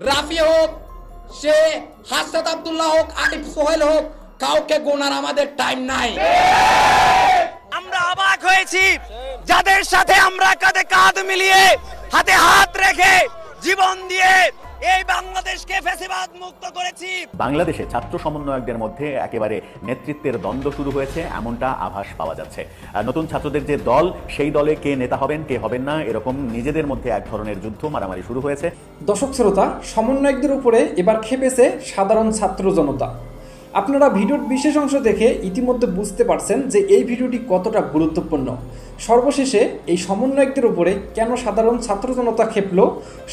রাফি হোক, সে হাসনাত আব্দুল্লাহ হোক, আরিফ সোহেল হোক, কাউকে গোনার আমাদের টাইম নাই। আমরা অবাক হয়েছি যাদের সাথে আমরা কাঁধে কাঁধ মিলিয়ে হাতে হাত রেখে জীবন দিয়ে এই বাংলাদেশকে ফ্যাসিবাদ মুক্ত করেছি। বাংলাদেশে ছাত্র সমন্বয়কদের মধ্যে একেবারে নেতৃত্বের দ্বন্দ্ব শুরু হয়েছে এমনটা আভাস পাওয়া যাচ্ছে। নতুন ছাত্রদের যে দল, সেই দলে কে নেতা হবেন কে হবেন না, এরকম নিজেদের মধ্যে এক ধরনের যুদ্ধ মারামারি শুরু হয়েছে। দর্শক শ্রোতা, সমন্বয়কদের উপরে এবার খেপেছে সাধারণ ছাত্র জনতা। আপনারা ভিডিওর বিশেষ অংশ দেখে ইতিমধ্যে বুঝতে পারছেন যে এই ভিডিওটি কতটা গুরুত্বপূর্ণ। সর্বশেষে এই সমন্বয়কদের উপরে কেন সাধারণ ছাত্র জনতা খেপলো,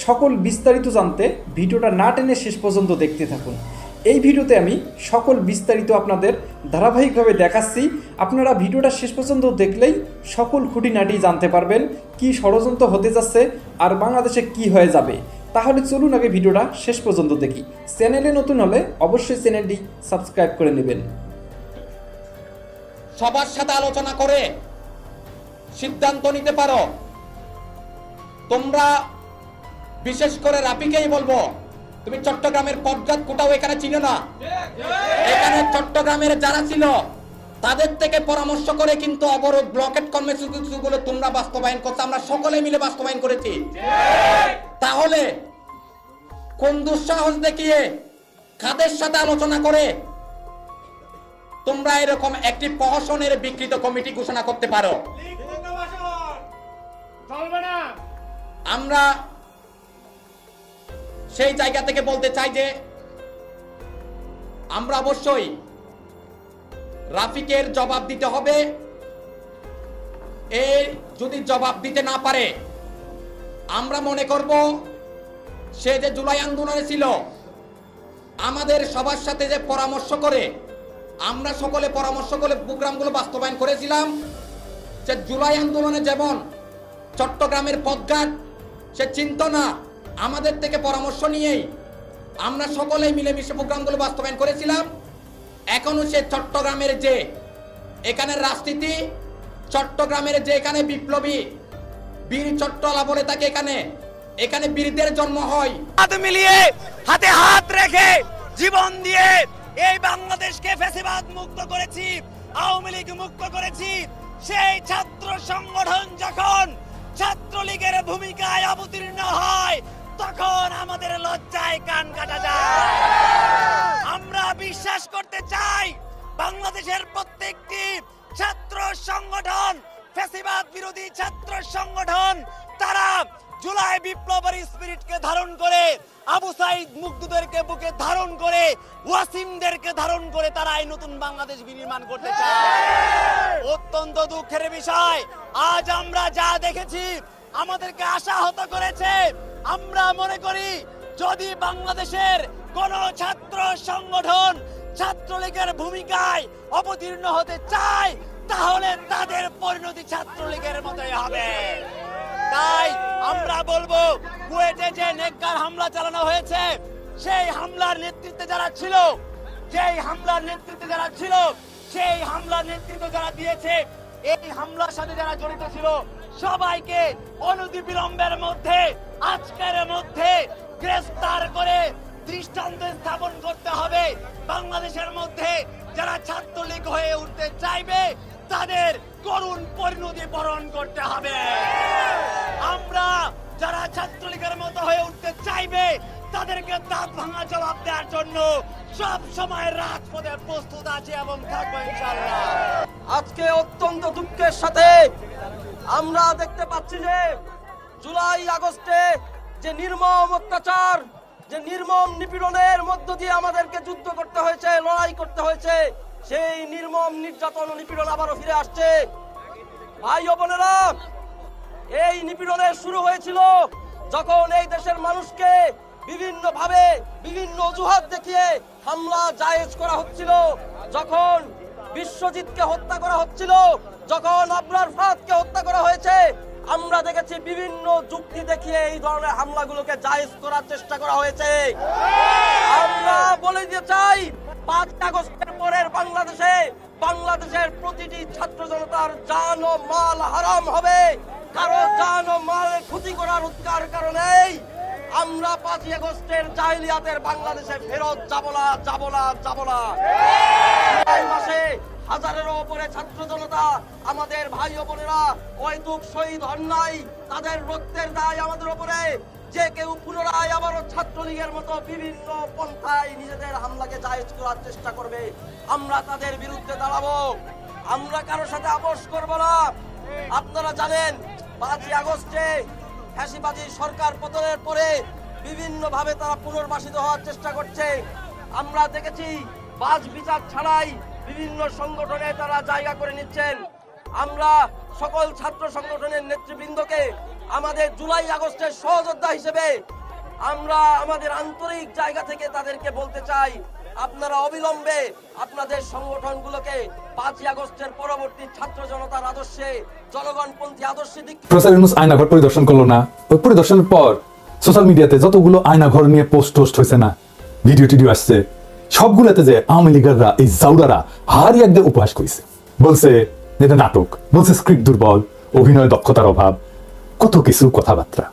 সকল বিস্তারিত জানতে ভিডিওটা না টেনে শেষ পর্যন্ত দেখতে থাকুন। এই ভিডিওতে আমি সকল বিস্তারিত আপনাদের ধারাবাহিকভাবে দেখাচ্ছি। আপনারা ভিডিওটা শেষ পর্যন্ত দেখলেই সকল খুঁটিনাটি জানতে পারবেন কি ষড়যন্ত্র হতে যাচ্ছে আর বাংলাদেশে কি হয়ে যাবে। তাহলে চলুন আগে ভিডিওটা শেষ পর্যন্ত দেখি। চ্যানেলে নতুন হলে অবশ্যই চ্যানেলটি সাবস্ক্রাইব করে নেবেন। সবার সাথে আলোচনা করে সিদ্ধান্ত নিতে পারো। তোমরা বিশেষ করে রাফিকেই বলবো, তুমি চট্টগ্রামের পদ্মাত কোটাও এখানে চিনো না। এখানে চট্টগ্রামের যারা ছিল তাদের থেকে পরামর্শ করে কিন্তু অবরোধ ব্লকেট কর্মসূচিগুলো তোমরা বাস্তবায়ন করতে, আমরা সকলে মিলে বাস্তবায়ন করেছি। তাহলে কোন দুঃসাহস দেখিয়ে কাদের সাথে আলোচনা করে তোমরা এরকম একটি প্রহসনের বিকৃত কমিটি ঘোষণা করতে পারো? আমরা সেই জায়গা থেকে বলতে চাই যে আমরা অবশ্যই রাফিকের জবাব দিতে হবে। এই যদি জবাব দিতে না পারে, আমরা মনে করব সে যে জুলাই আন্দোলনে ছিল, আমাদের সবার সাথে যে পরামর্শ করে আমরা সকলে পরামর্শ করে প্রোগ্রামগুলো বাস্তবায়ন করেছিলাম, যে জুলাই আন্দোলনে যেমন চট্টগ্রামের পথঘাট সে চিন্ত না, আমাদের থেকে পরামর্শ নিয়েই আমরা সকলে মিলেমিশে প্রোগ্রামগুলো বাস্তবায়ন করেছিলাম। এখনো সে চট্টগ্রামের যে এখানে রাজনীতি, চট্টগ্রামের যে এখানে বিপ্লবী বীর চট্টলা বলে তাকে এখানে বীরদের জন্ম হয়। হাত মিলিয়ে হাতে হাত রেখে জীবন দিয়ে এই বাংলাদেশকে ফ্যাসিবাদ মুক্ত করেছি, আওয়ামী লীগ মুক্ত করেছি। সেই ছাত্র সংগঠন যখন ছাত্রলীগের ভূমিকায় অবতীর্ণ হয়, তখন আমাদের লজ্জায় কান কাটা যায়। আমরা বিশ্বাস করতে চাই বাংলাদেশের প্রত্যেকটি ছাত্র সংগঠন, ফ্যাসিবাদ বিরোধী ছাত্র সংগঠন, তারা জুলাই বিপ্লবের স্পিরিটকে ধারণ করে, আবু সাইদ মুগ্ধদেরকে বুকে ধারণ করে, ওয়াসিমদেরকে ধারণ করে তারা এই নতুন বাংলাদেশ বিনির্মাণ করতে চায়। অত্যন্ত দুঃখের বিষয়, আজ আমরা যা দেখেছি আমাদেরকে আশাহত করেছে। আমরা মনে করি যদি বাংলাদেশের কোন ছাত্র সংগঠন ছাত্রলীগের ভূমিকায় অবতীর্ণ হতে চায়, তাহলে তাদের পরিণতি ছাত্রলীগের মতোই হবে। তাই আমরা বলবো, কুয়েটে যে নেককার হামলা চালানো হয়েছে, সেই হামলার নেতৃত্বে যারা ছিল, সেই হামলার নেতৃত্ব যারা দিয়েছে, এই হামলার সাথে যারা জড়িত ছিল, সবাইকে অনতিবিলম্বের মধ্যে, আজকের মধ্যে গ্রেফতার করে দৃষ্টান্ত স্থাপন করতে হবে। বাংলাদেশের মধ্যে যারা ছাত্রলীগ হয়ে উঠতে চাইবে, তাদের করুণ পরিণতি বরণ করতে হবে। আমরা যারা ছাত্রলীগের মতো হয়ে উঠতে চাইবে, তাদেরকে দাঁত ভাঙা জবাব দেওয়ার জন্য সব সময় রাজপথে প্রস্তুত আছে এবং থাকবো ইনশাআল্লাহ। আজকে অত্যন্ত দুঃখের সাথে আমরা দেখতে পাচ্ছি যে জুলাই আগস্টে যে নির্মম অত্যাচার, যে নির্মম নিপীড়নের মধ্য দিয়ে আমাদেরকে যুদ্ধ করতে হয়েছে, লড়াই করতে হয়েছে, সেই নির্মম নির্যাতন নিপীড়ন আবারও ফিরে আসছে। ভাই ও বোনেরা, এই নিপীড়নের শুরু হয়েছিল যখন এই দেশের মানুষকে বিভিন্ন ভাবে বিভিন্ন অজুহাত দেখিয়ে হামলা জায়েজ করা হচ্ছিল, যখন বিশ্বজিৎকে হত্যা করা হচ্ছিল, যখন আবরার ফাহাদকে হত্যা করা হয়েছে, আমরা দেখেছি বিভিন্ন যুক্তি দেখিয়ে এই ধরনের হামলাগুলোকে জায়েজ করার চেষ্টা করা হয়েছে। আমরা বলে দিতে চাই, 5 আগস্টের পরের বাংলাদেশের প্রতিটি ছাত্র জনতার জান ও মাল হারাম হবে। কারো জান ও মালের ক্ষতি করার অধিকার কারণেই আমরা 5ই আগস্টের জাহিলিয়াতের বাংলাদেশে ফেরত যাব না। এই মাসে হাজারেরও উপরে ছাত্র জনতা আমাদের ভাই ও বোনেরা অহেতুক শহীদ হন নাই, তাদের রক্তের দায় আমাদের উপরে। যে কেউ পুনরায় আবারও ছাত্রলীগের মতো বিভিন্ন পন্থায় নিজেদের হামলাকে জায়েজ করার চেষ্টা করবে, আমরা তাদের বিরুদ্ধে দাঁড়াবো। আমরা কারোর সাথে আপোষ করব না। আপনারা জানেন 5ই আগস্টে ফ্যাসিবাদী সরকার পতনের পরে বিভিন্ন ভাবে তারা পুনর্বাসিত হওয়ার চেষ্টা করছে। আমরা দেখেছি বাজ বিচার ছাড়াই বিভিন্ন সংগঠনে তারা জায়গা করে নিচ্ছেন। আমরা সকল ছাত্র সংগঠনের নেতৃবৃন্দকে আমাদের জুলাই আগস্টের সহযোদ্ধা হিসেবে আমরা আমাদের আন্তরিক জায়গা থেকে তাদেরকে বলতে চাই, আপনারা অবিলম্বে আপনাদের সংগঠনগুলোকে 5ই আগস্টের পরবর্তী ছাত্র জনতার আদর্শে, জনগণপন্থী আদর্শে দিক। প্রফেসর ইউনূস আয়নাঘর পরিদর্শন করলো না। ওই পরিদর্শনের পর সোশ্যাল মিডিয়াতে যতগুলো আয়নাঘর নিয়ে পোস্ট হয়েছে না, ভিডিও টিডিও আসছে, সবগুলোতে যে আওয়ামী লীগাররা, এই জাউরারা হারি একদম উপহাস করেছে, বলছে এটা নাটক, বলছে স্ক্রিপ্ট দুর্বল, অভিনয় দক্ষতার অভাব, কত কিছু কথাবার্তা।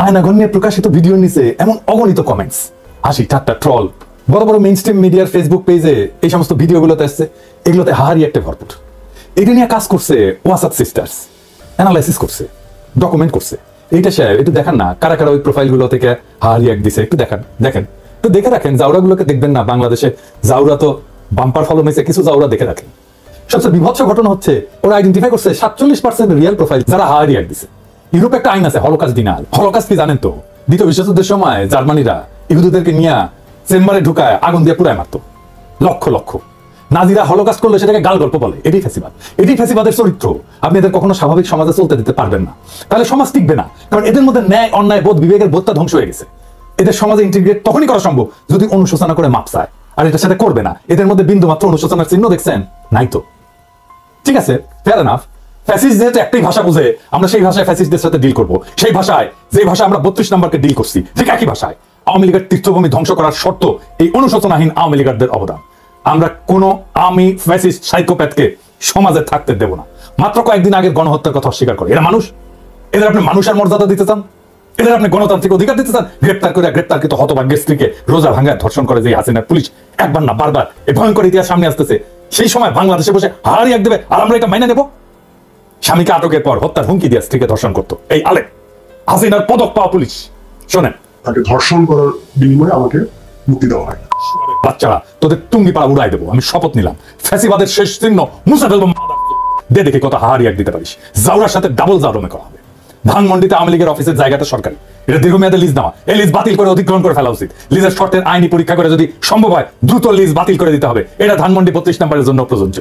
আয়নাঘর নিয়ে প্রকাশিত ভিডিওর নিচে এমন অগণিত কমেন্টস, হাসি ঠাট্টা, ট্রল, বড় বড় মেইন স্ট্রিম মিডিয়ার ফেসবুক পেজে এই সমস্ত ভিডিওগুলোতে আসছে, এগুলোতে হারি একটা ভরপুর। এটা নিয়ে কাজ করছে ওয়াসাদ সিস্টার্স, অ্যানালাইসিস করছে, ডকুমেন্ট করছে। এইটা সাহেব একটু দেখান না কারা কারা ওই প্রোফাইলগুলো থেকে হারি এক দিছে, একটু দেখেন তো দেখে রাখেন। জাউরাগুলোকে দেখবেন না, বাংলাদেশে জাউরা তো বাম্পার ফলন হয়েছে, কিছু জাউরা দেখে রাখেন। সবচেয়ে বিভৎস ঘটনা হচ্ছে ওরা আইডেন্টিফাই করছে 47% রিয়েল প্রোফাইল যারা হারি এক দিছে। ইউরোপে একটা আইন আছে হলোকাস্ট ডিনায়াল। হলোকাস্ট কি জানেন তো? দ্বিতীয় বিশ্বযুদ্ধের সময় জার্মানিরা ইহুদিদেরকে নিয়ে চেম্বারে ঢুকায় আগুন দিয়ে পুরায় মারতো লক্ষ লক্ষ। নাজিরা হলোকাস্ট করলে সেটাকে গাল গল্প বলে। এটাই ফ্যাসিবাদ, এটাই ফ্যাসিবাদের চরিত্র। আপনি এদের কখনো স্বাভাবিক সমাজে চলতে দিতে পারবেন না, তাহলে সমাজ টিকবে না। কারণ এদের মধ্যে ন্যায়, অন্যায় বোধ, বিবেকের বোধটা ধ্বংস হয়ে গেছে। এদের সমাজে ইন্টিগ্রেট তখনই করা সম্ভব যদি অনুশোচনা করে মাপ চায়, আর এটার সাথে করবে না। এদের মধ্যে বিন্দু মাত্র অনুশোচনার চিহ্ন দেখছেন? নাই তো। ঠিক আছে, ফেয়ার এনাফ। ফ্যাসিস্ট যেহেতু একটাই ভাষা বুঝে, আমরা সেই ভাষায় ফ্যাসিস্টদের সাথে ডিল করব। সেই ভাষায়, যে ভাষা আমরা 32 নম্বরকে ডিল করছি, ঠিক একই ভাষায়। আওয়ামী লীগের তীর্থভূমি ধ্বংস করার শর্ত এই অনুশোচনাহীন আওয়ামী লীগারদের অবদান। আমরা কোনো আওয়ামী ফ্যাসিস্ট সাইকোপ্যাথকে সমাজে থাকতে দেব না। মাত্র কয়েকদিন আগের গণহত্যার কথা অস্বীকার করে। এরা মানুষ? এদের আপনি মানুষের মর্যাদা দিতে চান? এদের আপনি গণতান্ত্রিক অধিকার দিতে চান? গ্রেপ্তারকৃত হতভাগ্যের স্ত্রীকে রোজা ভাঙ্গায় ধর্ষণ করে যে হাসিনার পুলিশ একবার না বারবার, এই ভয়ঙ্কর ইতিহাস সামনে আসতেছে। সেই সময় বাংলাদেশে বসে হারি এক দেবে আর আমরা এটা মাইনে নেব? স্বামীকে আটকের পর হত্যার হুমকি দিয়ে স্ত্রীকে ধর্ষণ করতো এই আলেম হাসিনার পদক পাওয়া পুলিশ। শোনেন, তাকে ধর্ষণ করার বিনিময়ে আমাকে মুক্তি দেওয়া হয়। বাচ্চারা তোদের টুঙ্গি পাড়া উড়াই দেবো, আমি শপথ নিলাম। ফ্যাসিবাদের শেষ চিহ্ন মুছে ফেলবো। দে দেখে কত হারি এক দিতে পারিস। জাউরার সাথে ডাবল জাউরমে করা হবে। ধানমন্ডিতে আওয়ামী লীগের অফিসের জায়গাটা সরকারি, এটা দীর্ঘমেয়াদে লিজ নেওয়া। এই লিজ বাতিল করে অধিগ্রহণ করে ফেলা উচিত। লিজের শর্তের আইনি পরীক্ষা করে যদি সম্ভব হয় দ্রুত লিজ বাতিল করে দিতে হবে। এটা ধানমন্ডি 32 নম্বরের জন্য প্রযোজ্য।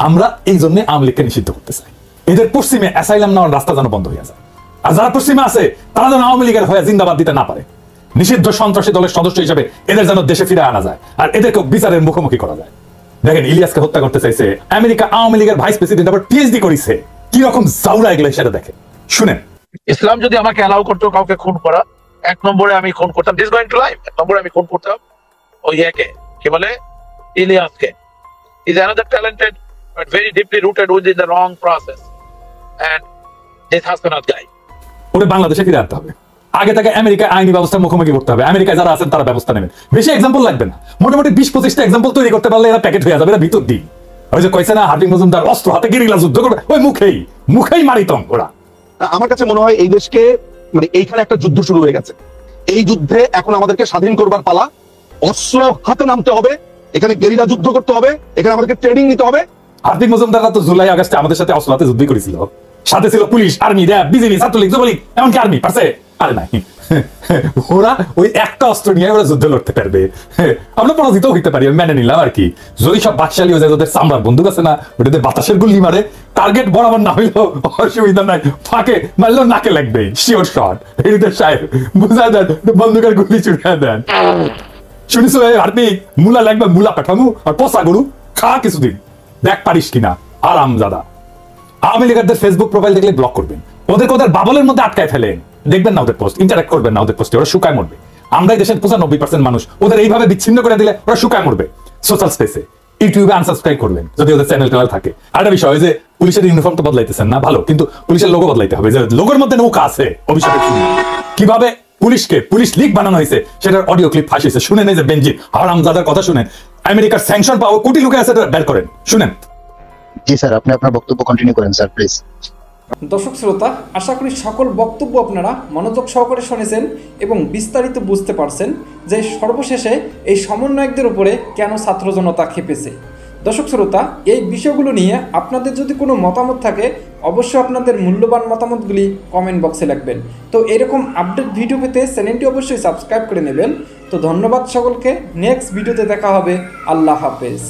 আমরা এই জন্য আওয়ামী লীগকে নিষিদ্ধ করতে চাই। এদের পশ্চিমে অ্যাসাইলাম নেওয়ার রাস্তা যেন বন্ধ হয়ে যায়, আর যারা পশ্চিমে আছে তারা যেন আওয়ামী লীগের হয়ে জিন্দাবাদ দিতে না পারে। নিষিদ্ধ সন্ত্রাসী দলের সদস্য হিসেবে এদের যেন দেশে ফিরে আনা যায়, আর এদেরকে বিচারের মুখোমুখি করা যায়। দেখেন, ইলিয়াসকে হত্যা করতে চাইছে আমেরিকা আওয়ামী লীগের ভাইস প্রেসিডেন্ট, আবার পিএইচডি করেছে। কি রকম জাউরা এগুলো সেটা দেখে শুনেন। ইসলাম যদি আমাকে অ্যালাউ করতো কাউকে খুন করা, 1 নম্বরে আমি খুন করতাম, দিস গোইং টু লাইফ। 1 নম্বরে আমি খুন করতাম ওই একে, কি বলে, ইলিয়াসকে। Is another talented but very deeply rooted within the wrong process and this Hasnat guy. ওরে বাংলাদেশে ফিরে আসতে হবে। আগে তাকে আমেরিকা আইনি ব্যবস্থার মুখোমুখি করতে হবে। আমেরিকায় যারা আছেন তারা ব্যবস্থা নেবেন। বেশি এক্সাম্পল লাগবে না, মোটামুটি 20-25টা এক্সাম্পল তৈরি করতে পারলে এরা প্যাকেট হয়ে যাবে। এরা ভিতর দিন ওই যে কইছে না হার্ডিং মজুমদার অস্ত্র হাতে গেরিলা যুদ্ধ করবে, ওই মুখেই মারিতম ওরা। আমার কাছে মনে হয় এই দেশকে, মানে এইখানে একটা যুদ্ধ শুরু হয়ে গেছে। এই যুদ্ধে এখন আমাদেরকে স্বাধীন করবার পালা। অস্ত্র হাতে নামতে হবে, এখানে গেরিলা যুদ্ধ করতে হবে, এখানে আমাদেরকে ট্রেনিং নিতে হবে। হার্দিক মজুমদাররা তো জুলাই আগস্টে আমাদের সাথে অস্ত্র হাতে যুদ্ধ করেছিল। সাথে ছিল police, army, RAB, BGB, Chhatra League, Jubo League, এমনকি আর্মি। পারছে? আরে নাই, ওরা ওই একটা অস্ত্র নিয়ে ওরা যুদ্ধ লড়তে পারবে। আমরা পরাজিত হইতে পারি, আমি মেনে নিলাম আর কি। যদি সব বাকশালী হয়ে যায়, যাদের চামড়ার বন্দুক আছে না, ওটাতে বাতাসের গুলি মারে, টার্গেট বরাবর না হইলেও অসুবিধা নাই, ফাঁকে মারলেও নাকে লাগবে, শিওর শট। হৃদয় সাহেব বুঝা দেন, বন্দুকের গুলি ছুড়ে দেন। শুনিস হার্দিক, মুলা লাগবে, মুলা পাঠামু আর পচা গরু খা কিছুদিন, দেখ পারিস কিনা। আরাম দাদা। আওয়ামী লীগারদের ফেসবুক প্রোফাইল দেখলে ব্লক করবেন, ওদের বাবলের মধ্যে আটকায় ফেলেন। দেখবেন না ওদের পোস্ট, ইন্টারঅ্যাক্ট করবেন না ওদের পোস্টে, ওরা শুকায় মরবে। আমরা এই দেশের 95% মানুষ, ওদের এইভাবে বিচ্ছিন্ন করে দিলে ওরা শুকায় মরবে। সোশ্যাল স্পেসে ইউটিউবে আনসাবস্ক্রাইব করবেন যদি ওদের চ্যানেল টেনেল থাকে। আরেকটা বিষয় যে পুলিশের ইউনিফর্ম তো বদলাইতেছেন না, ভালো, কিন্তু পুলিশের লোগো বদলাইতে হবে। যে লোগোর মধ্যে নৌকা আছে, অভিষেকের কিভাবে পুলিশকে পুলিশ লীগ বানানো হয়েছে, সেটার অডিও ক্লিপ ফাঁস হয়েছে। শুনেন এই যে বেনজির হারামজাদার কথা শুনেন, আমেরিকার স্যাংশন পাওয়া কোটি লোকে আছে, বের করেন, শুনেন। জি স্যার, আপনি আপনার বক্তব্য কন্টিনিউ করেন স্যার প্লিজ। দর্শক শ্রোতা, আশা করি সকল বক্তব্য আপনারা মনোযোগ সহকারে শুনেছেন এবং বিস্তারিত বুঝতে পারছেন যে সর্বশেষে এই সমন্বয়কদের উপরে কেন ছাত্র জনতা খেপেছে। দর্শক শ্রোতা, এই বিষয়গুলো নিয়ে আপনাদের যদি কোনো মতামত থাকে অবশ্যই আপনাদের মূল্যবান মতামতগুলি কমেন্ট বক্সে লিখবেন। তো এরকম আপডেট ভিডিও পেতে চ্যানেলটি অবশ্যই সাবস্ক্রাইব করে নেবেন। তো ধন্যবাদ সকলকে, নেক্সট ভিডিওতে দেখা হবে। আল্লাহ হাফেজ।